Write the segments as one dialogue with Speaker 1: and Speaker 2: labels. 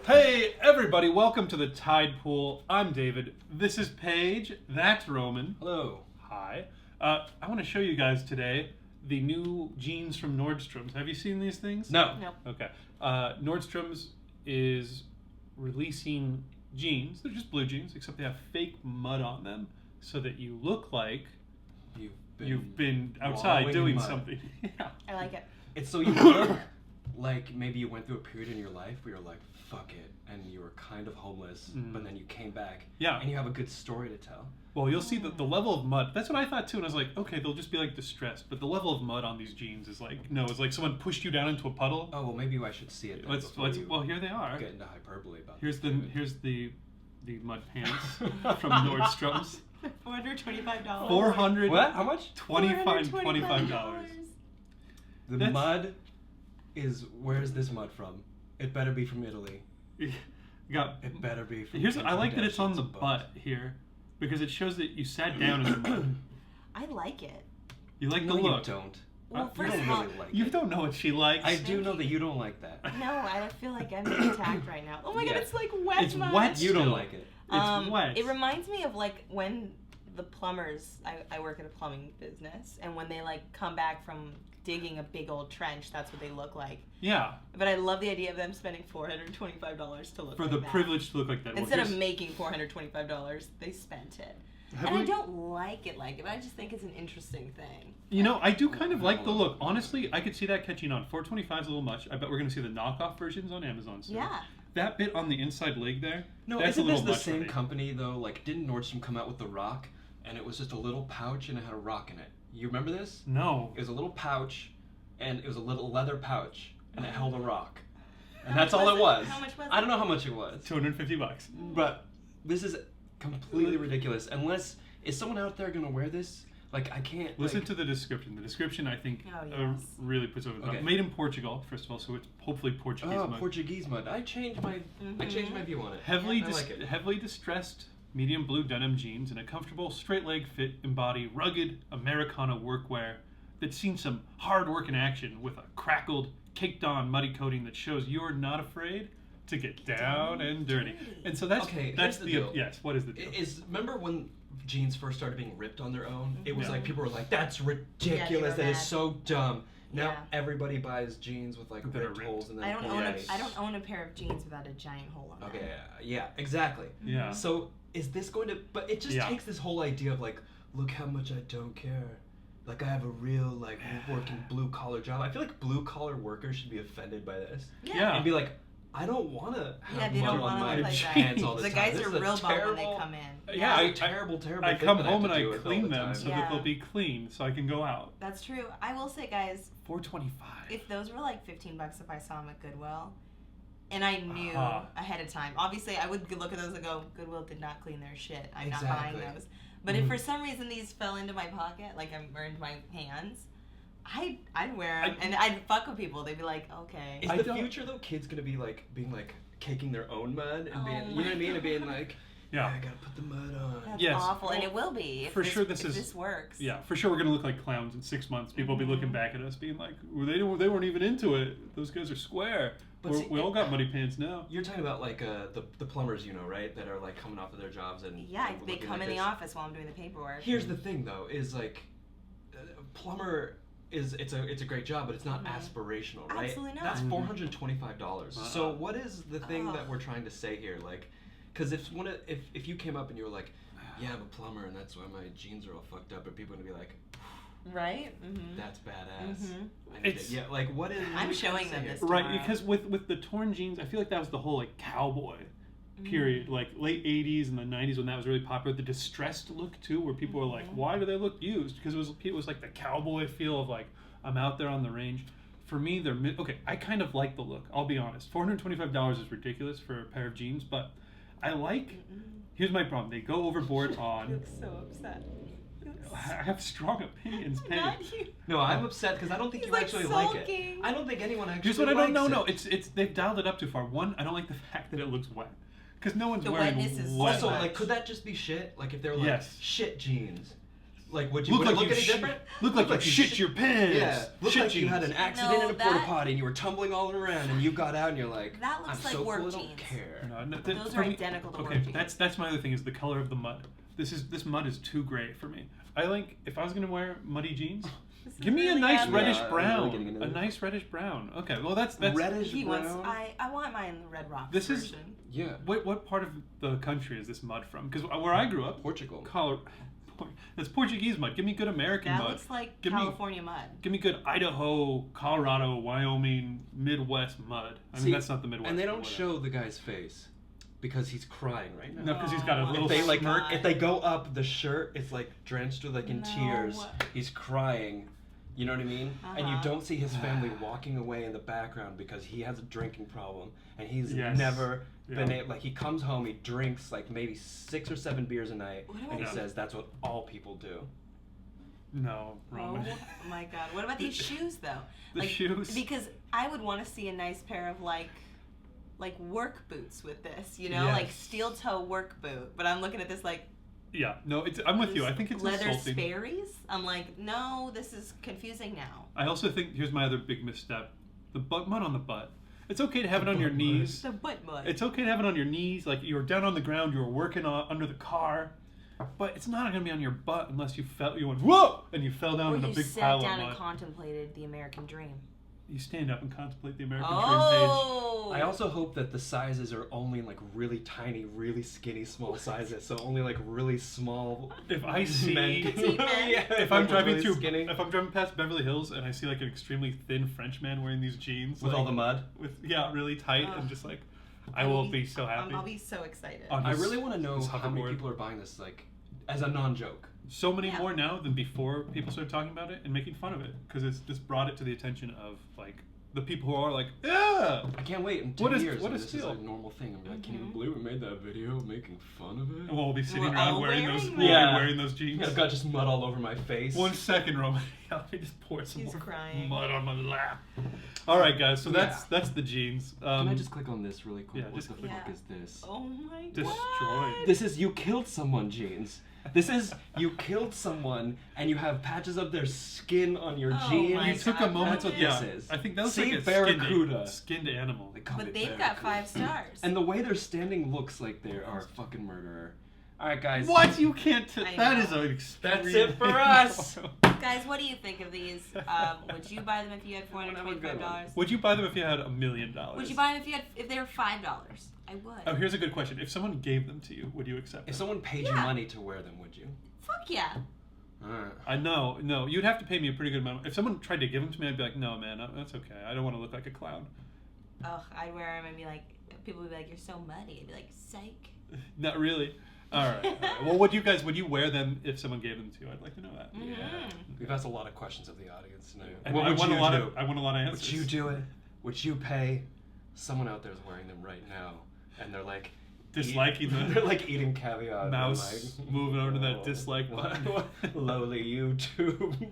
Speaker 1: Hey everybody, welcome to the Tide Pool. I'm David. This is Paige. That's Roman.
Speaker 2: Hello.
Speaker 1: Hi. I want to show you guys today the new jeans from Nordstroms. Have you seen these things?
Speaker 2: No.
Speaker 1: Okay. Nordstroms is releasing jeans. They're just blue jeans, except they have fake mud on them so that you look like you've been outside doing something. Yeah.
Speaker 3: I like it.
Speaker 2: It's so you look like maybe you went through a period in your life where you're like, fuck it, and you were kind of homeless, but then you came back, and you have a good story to tell.
Speaker 1: Well, you'll see that the level of mud, that's what I thought too, and I was like, okay, they'll just be like distressed, but the level of mud on these jeans is like, no, it's like someone pushed you down into a puddle.
Speaker 2: Oh, well, maybe I should see it then
Speaker 1: Well, here they are.
Speaker 2: Get into hyperbole about
Speaker 1: Here's the mud pants from Nordstroms.
Speaker 3: $425.
Speaker 1: 400.
Speaker 2: What? How much?
Speaker 1: $25.
Speaker 2: The mud is, where's this mud from? It better be from Italy. It better be from
Speaker 1: I like that it's on the butt here, because it shows that you sat down in the mud.
Speaker 3: I like it.
Speaker 1: You like the
Speaker 2: No,
Speaker 1: look.
Speaker 2: you don't.
Speaker 3: Well,
Speaker 2: You
Speaker 3: first
Speaker 2: don't
Speaker 3: of all,
Speaker 2: really like
Speaker 1: You
Speaker 2: it.
Speaker 1: don't know what she likes.
Speaker 2: I do know that you don't like that.
Speaker 3: no, I feel like I'm being attacked right now. Oh my god, it's like wet
Speaker 1: It's
Speaker 3: mud.
Speaker 1: wet.
Speaker 2: You don't
Speaker 1: Still.
Speaker 2: like it.
Speaker 1: It's wet.
Speaker 3: It reminds me of like when the plumbers, I work at a plumbing business, and when they like come back from digging a big old trench, that's what they look like.
Speaker 1: Yeah.
Speaker 3: But I love the idea of them spending $425 to look
Speaker 1: For
Speaker 3: like
Speaker 1: the
Speaker 3: that.
Speaker 1: privilege to look like that.
Speaker 3: Instead of making $425, they spent it. I don't like it, but I just think it's an interesting thing.
Speaker 1: You know, I do kind of like the look. Honestly, I could see that catching on. $425 is a little much. I bet we're going to see the knockoff versions on Amazon soon.
Speaker 3: Yeah.
Speaker 1: That bit on the inside leg there,
Speaker 2: No,
Speaker 1: that's a
Speaker 2: isn't
Speaker 1: little
Speaker 2: this the
Speaker 1: much for
Speaker 2: same
Speaker 1: me.
Speaker 2: company though? Like, didn't Nordstrom come out with the rock, and it was just a little pouch and it had a rock in it? You remember this?
Speaker 1: No.
Speaker 2: It was a little pouch, and it was a little leather pouch, and it held a rock, and
Speaker 3: How
Speaker 2: that's
Speaker 3: much
Speaker 2: all
Speaker 3: was
Speaker 2: it
Speaker 3: it?
Speaker 2: was.
Speaker 3: How much was
Speaker 2: I don't
Speaker 3: it?
Speaker 2: know how much it was,
Speaker 1: $250.
Speaker 2: but this is completely ridiculous. Unless is someone out there gonna wear this? Like, I can't.
Speaker 1: Listen to the description. The description, I think, really puts over the top.
Speaker 2: Okay.
Speaker 1: Made in Portugal, first of all, so it's hopefully Portuguese mud.
Speaker 2: Portuguese mud. I changed my view on it.
Speaker 1: Heavily,
Speaker 2: I like it.
Speaker 1: heavily distressed medium blue denim jeans and a comfortable straight leg fit embody rugged Americana workwear that's seen some hard work in action with a crackled, caked on muddy coating that shows you're not afraid to get down and dirty. And so that's
Speaker 2: here's the deal.
Speaker 1: Yes, what is the deal?
Speaker 2: Remember when jeans first started being ripped on their own? It was
Speaker 1: Yeah.
Speaker 2: like people were like, "That's ridiculous.
Speaker 3: were
Speaker 2: That is
Speaker 3: mad.
Speaker 2: so dumb." Now
Speaker 3: Yeah.
Speaker 2: everybody buys jeans with like
Speaker 1: That are
Speaker 2: ripped
Speaker 1: ripped.
Speaker 2: holes and then
Speaker 3: I don't
Speaker 2: pull
Speaker 3: own
Speaker 2: it.
Speaker 3: I don't own a pair of jeans without a giant hole on them.
Speaker 2: Okay, yeah, exactly.
Speaker 1: Yeah.
Speaker 2: So is this going to? But it just
Speaker 1: Yeah.
Speaker 2: takes this whole idea of like, look how much I don't care. Like I have a real like working blue collar job. I feel like blue collar workers should be offended by this
Speaker 1: Yeah.
Speaker 2: and be like, I don't want to have
Speaker 3: they don't
Speaker 2: mud on
Speaker 3: wanna
Speaker 2: my
Speaker 3: look like that.
Speaker 2: pants all the
Speaker 3: The
Speaker 2: time.
Speaker 3: guys
Speaker 2: This
Speaker 3: are
Speaker 2: is a
Speaker 3: real bummed when they
Speaker 2: terrible-
Speaker 3: come in.
Speaker 1: Yeah,
Speaker 2: it's a terrible
Speaker 1: I
Speaker 2: thing
Speaker 1: come
Speaker 2: that I
Speaker 1: home
Speaker 2: have
Speaker 1: and
Speaker 2: to deal
Speaker 1: I
Speaker 2: with
Speaker 1: clean
Speaker 2: all the
Speaker 1: them
Speaker 2: time.
Speaker 1: so that
Speaker 3: Yeah.
Speaker 1: they'll be clean so I can go out.
Speaker 3: That's true. I will say, guys,
Speaker 1: $425.
Speaker 3: if those were like $15 if I saw them at Goodwill, and I knew
Speaker 1: Uh-huh.
Speaker 3: ahead of time, obviously I would look at those and go, Goodwill did not clean their shit. I'm not
Speaker 2: Exactly.
Speaker 3: buying those. But if for some reason these fell into my pocket, like or into my hands, I'd wear them and I'd fuck with people. They'd be like, okay.
Speaker 2: Is
Speaker 1: I
Speaker 2: the
Speaker 1: don't-
Speaker 2: future though kids gonna be like being like caking their own mud and being,
Speaker 3: Oh
Speaker 2: you know what I
Speaker 3: my
Speaker 2: mean, and being like,
Speaker 1: Yeah.
Speaker 2: I gotta put the mud on.
Speaker 3: That's
Speaker 1: Yes.
Speaker 3: awful, and
Speaker 1: Well,
Speaker 3: it will be. If
Speaker 1: for
Speaker 3: this,
Speaker 1: sure this
Speaker 3: if
Speaker 1: is-
Speaker 3: this works.
Speaker 1: Yeah, for sure we're going to look like clowns in 6 months. People will be looking back at us being like, well, they weren't even into it. Those guys are square.
Speaker 2: But
Speaker 1: We all got muddy pants now.
Speaker 2: You're talking about like the plumbers, you know, right? That are like coming off of their jobs and
Speaker 3: Yeah,
Speaker 2: and
Speaker 3: they
Speaker 2: looking
Speaker 3: come
Speaker 2: like
Speaker 3: in the
Speaker 2: this.
Speaker 3: office while I'm doing the paperwork.
Speaker 2: Here's the thing though, is like, plumber is it's a great job, but it's not aspirational, right?
Speaker 3: Absolutely not.
Speaker 2: That's $425. So
Speaker 1: Uh-uh.
Speaker 2: what is the thing that we're trying to say here? Like, because if you came up and you were like, yeah, I'm a plumber and that's why my jeans are all fucked up, and people are gonna be like,
Speaker 3: Right? Mm-hmm.
Speaker 2: that's badass.
Speaker 3: Mhm.
Speaker 2: I need
Speaker 1: It's-
Speaker 2: it. Yeah, like what is? what
Speaker 3: I'm
Speaker 2: are we trying to
Speaker 3: showing
Speaker 2: say
Speaker 3: them
Speaker 2: here?
Speaker 3: this.
Speaker 1: Right,
Speaker 3: tomorrow.
Speaker 1: because with the torn jeans, I feel like that was the whole like cowboy period, like late 80s and the 90s when that was really popular. The distressed look too, where people were like, why do they look used? Because it was like the cowboy feel of like, I'm out there on the range. For me, okay, I kind of like the look, I'll be honest. $425 is ridiculous for a pair of jeans, but I like, here's my problem. They go overboard on,
Speaker 3: You look so upset.
Speaker 1: I have strong opinions, Paige.
Speaker 3: Not you.
Speaker 2: No, I'm upset because I don't think
Speaker 3: He's,
Speaker 2: you
Speaker 3: like,
Speaker 2: actually like
Speaker 3: sulking.
Speaker 2: it. I don't think anyone actually
Speaker 1: Here's what I don't
Speaker 2: likes
Speaker 1: know.
Speaker 2: it.
Speaker 1: No, it's they've dialed it up too far. One, I don't like the fact that it looks wet, Because no one's
Speaker 3: The
Speaker 1: wearing
Speaker 3: wetness is
Speaker 1: wet.
Speaker 2: Also,
Speaker 3: much.
Speaker 2: like, could that just be shit? Like, if they're like
Speaker 1: Yes.
Speaker 2: shit jeans, like, would you
Speaker 1: Look
Speaker 2: would
Speaker 1: like
Speaker 2: it look
Speaker 1: you
Speaker 2: any
Speaker 1: shit-
Speaker 2: different?
Speaker 1: Look like you shit your pants.
Speaker 2: Yeah, look
Speaker 1: Shit
Speaker 2: like you had
Speaker 1: jeans.
Speaker 2: an accident
Speaker 3: No,
Speaker 2: in a porta
Speaker 3: that-
Speaker 2: potty and you were tumbling all around and you got out and you're like,
Speaker 3: That looks
Speaker 2: I'm
Speaker 3: like
Speaker 2: so
Speaker 3: work
Speaker 2: cool, I don't
Speaker 3: jeans.
Speaker 2: care.
Speaker 1: No,
Speaker 3: Those
Speaker 1: for
Speaker 3: are
Speaker 1: me-
Speaker 3: identical to
Speaker 1: Okay,
Speaker 3: work jeans.
Speaker 1: that's my other thing is the color of the mud. This mud is too gray for me. I like if I was gonna wear muddy jeans, give me a
Speaker 3: really
Speaker 1: nice
Speaker 3: ugly.
Speaker 1: reddish
Speaker 2: Yeah, I'm
Speaker 1: brown.
Speaker 2: really getting into
Speaker 1: A
Speaker 2: this.
Speaker 1: nice reddish brown. Okay, well that's
Speaker 2: Reddish
Speaker 3: He
Speaker 2: brown.
Speaker 3: wants. I want mine the Red Rocks
Speaker 1: This is-
Speaker 3: version.
Speaker 2: Yeah.
Speaker 1: What part of the country is this mud from? Because where I grew up,
Speaker 2: Portugal.
Speaker 1: that's Portuguese mud. Give me good American
Speaker 3: That
Speaker 1: mud.
Speaker 3: looks like
Speaker 1: Give me-
Speaker 3: California mud.
Speaker 1: Give me good Idaho, Colorado, Wyoming, Midwest mud. I mean,
Speaker 2: See,
Speaker 1: that's not the Midwest.
Speaker 2: And they
Speaker 1: but
Speaker 2: don't
Speaker 1: whatever.
Speaker 2: show the guy's face because he's crying right now.
Speaker 1: No, because he's got a
Speaker 3: Oh,
Speaker 1: little
Speaker 2: If they like,
Speaker 1: smirk.
Speaker 2: if they go up, the shirt is like drenched with like in
Speaker 3: No.
Speaker 2: tears. He's crying. You know what I mean? And you
Speaker 3: Uh-huh.
Speaker 2: don't see his family walking away in the background because he has a drinking problem and he's
Speaker 1: Yes.
Speaker 2: never been
Speaker 1: Yeah.
Speaker 2: able. Like he comes home, he drinks like maybe 6 or 7 beers a night,
Speaker 3: What about
Speaker 2: and he
Speaker 1: that?
Speaker 2: says that's what all people do.
Speaker 1: No, Roman.
Speaker 3: Oh my god. What about these shoes though?
Speaker 1: The
Speaker 3: like,
Speaker 1: shoes?
Speaker 3: Because I would want to see a nice pair of like work boots with this, you know,
Speaker 1: Yes.
Speaker 3: like steel toe work boot. But I'm looking at this like
Speaker 1: Yeah, no, I'm with you. I think it's
Speaker 3: leather
Speaker 1: insulting.
Speaker 3: Sperry's. I'm like, no, this is confusing now.
Speaker 1: I also think here's my other big misstep: the mud on the butt. It's okay to have it on your
Speaker 2: butt
Speaker 1: knees.
Speaker 3: The butt mud.
Speaker 1: It's okay to have it on your knees, like you were down on the ground, you were working under the car. But it's not gonna be on your butt unless you went whoa, and you fell down
Speaker 3: or
Speaker 1: in a
Speaker 3: you
Speaker 1: big
Speaker 3: sat
Speaker 1: pile
Speaker 3: down
Speaker 1: of
Speaker 3: and
Speaker 1: mud.
Speaker 3: contemplated the American dream.
Speaker 1: You stand up and contemplate the American dream,
Speaker 3: Oh.
Speaker 2: I also hope that the sizes are only in like really tiny, really skinny, small sizes. So only like really small.
Speaker 1: Paige. If I see,
Speaker 2: men can-
Speaker 3: Petite men.
Speaker 2: Yeah,
Speaker 1: if I'm
Speaker 2: like,
Speaker 1: driving
Speaker 2: really
Speaker 1: through,
Speaker 2: skinny.
Speaker 1: if I'm driving past Beverly Hills and I see like an extremely thin French man wearing these jeans
Speaker 2: with
Speaker 1: like,
Speaker 2: all the mud.
Speaker 1: with really tight,
Speaker 3: Ugh.
Speaker 1: and just like, I will be so happy.
Speaker 3: I'll be so excited.
Speaker 1: On
Speaker 2: I
Speaker 1: his-
Speaker 2: really want to know
Speaker 1: his
Speaker 2: how many
Speaker 1: hoverboard.
Speaker 2: people are buying this like as a non-joke.
Speaker 1: So many
Speaker 3: Yeah.
Speaker 1: more now than before people started talking about it and making fun of it because it's just brought it to the attention of like the people who are like, yeah.
Speaker 2: I can't wait in 10
Speaker 1: What is-
Speaker 2: years.
Speaker 1: what
Speaker 2: when
Speaker 1: is
Speaker 2: this is
Speaker 1: steel?
Speaker 2: a normal thing. I'm like, can you
Speaker 3: Mhm.
Speaker 2: believe we made that video making fun of it?
Speaker 1: We'll be sitting
Speaker 3: We're
Speaker 1: around
Speaker 3: all
Speaker 1: wearing those.
Speaker 3: wearing
Speaker 1: We'll
Speaker 2: them.
Speaker 1: be wearing those jeans.
Speaker 2: I've got just mud all over my face.
Speaker 1: 1 second, Roman. Let me just pour some
Speaker 3: He's
Speaker 1: more
Speaker 3: crying.
Speaker 1: mud on my lap. All right, guys. So
Speaker 2: Yeah.
Speaker 1: that's the jeans.
Speaker 2: Can I just click on this really quick?
Speaker 1: yeah,
Speaker 2: What
Speaker 1: just
Speaker 2: the
Speaker 1: click.
Speaker 2: fuck
Speaker 3: Yeah.
Speaker 2: is this?
Speaker 3: Oh my
Speaker 1: Destroyed.
Speaker 3: god.
Speaker 2: This is you killed someone jeans. This is you killed someone and you have patches of their skin on your
Speaker 3: Oh
Speaker 2: jeans.
Speaker 3: my
Speaker 1: You took a
Speaker 3: God,
Speaker 1: moment.
Speaker 2: That's what
Speaker 1: Yeah,
Speaker 2: this is.
Speaker 1: I think that was
Speaker 2: See,
Speaker 1: like a
Speaker 2: Barracuda.
Speaker 1: skinned animal.
Speaker 2: They call
Speaker 3: But
Speaker 2: it
Speaker 3: they've got
Speaker 2: Barracuda.
Speaker 3: 5 stars.
Speaker 2: And the way they're standing looks like they are a fucking murderer. All right, guys.
Speaker 1: What? You can't.
Speaker 3: I
Speaker 1: That
Speaker 3: know.
Speaker 1: is an extreme.
Speaker 2: That's it for us.
Speaker 3: Guys, what do you think of these? Would you buy them if you had $425?
Speaker 1: Would you buy them if you had $1 million?
Speaker 3: Would you buy them if they were $5? I would.
Speaker 1: Oh, here's a good question. If someone gave them to you, would you accept
Speaker 2: If
Speaker 1: them?
Speaker 2: someone paid you
Speaker 3: Yeah.
Speaker 2: money to wear them, would you?
Speaker 3: Fuck yeah.
Speaker 2: Alright.
Speaker 1: I know, no. You'd have to pay me a pretty good amount. If someone tried to give them to me, I'd be like, no, man, that's okay. I don't want to look like a clown.
Speaker 3: Ugh, I'd wear them and be like, people would be like, you're so muddy. I'd be like, psych.
Speaker 1: Not really. All right. All right. Well, would you wear them if someone gave them to you? I'd like to know that.
Speaker 3: Mhm.
Speaker 2: Yeah. We've asked a lot of questions of the audience tonight.
Speaker 1: And
Speaker 2: What
Speaker 1: I
Speaker 2: would
Speaker 1: want
Speaker 2: you
Speaker 1: a lot
Speaker 2: do?
Speaker 1: of answers.
Speaker 2: Would you do it? Would you pay? Someone out there is wearing them right now, and they're like
Speaker 1: Disliking them.
Speaker 2: They're like eating caviar. and
Speaker 1: Mouse
Speaker 2: like,
Speaker 1: moving over to that
Speaker 2: "Whoa,
Speaker 1: dislike button."
Speaker 2: Lowly YouTube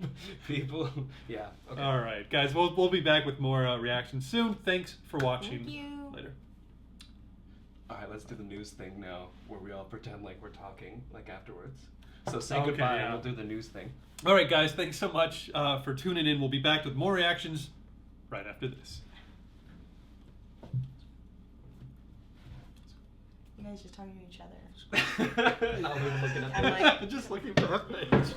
Speaker 2: people. Yeah. Okay.
Speaker 1: All right, guys. We'll be back with more reactions soon. Thanks for watching.
Speaker 3: Thank you.
Speaker 1: Later.
Speaker 2: All right, let's do the news thing now, where we all pretend like we're talking like afterwards. So say
Speaker 1: Okay,
Speaker 2: goodbye,
Speaker 1: yeah.
Speaker 2: and we'll do the news thing.
Speaker 1: All right, guys. Thanks so much for tuning in. We'll be back with more reactions right after this.
Speaker 3: You guys just talking to each other.
Speaker 2: Not even looking at
Speaker 3: I'm
Speaker 2: them.
Speaker 3: like-
Speaker 1: just looking for her face.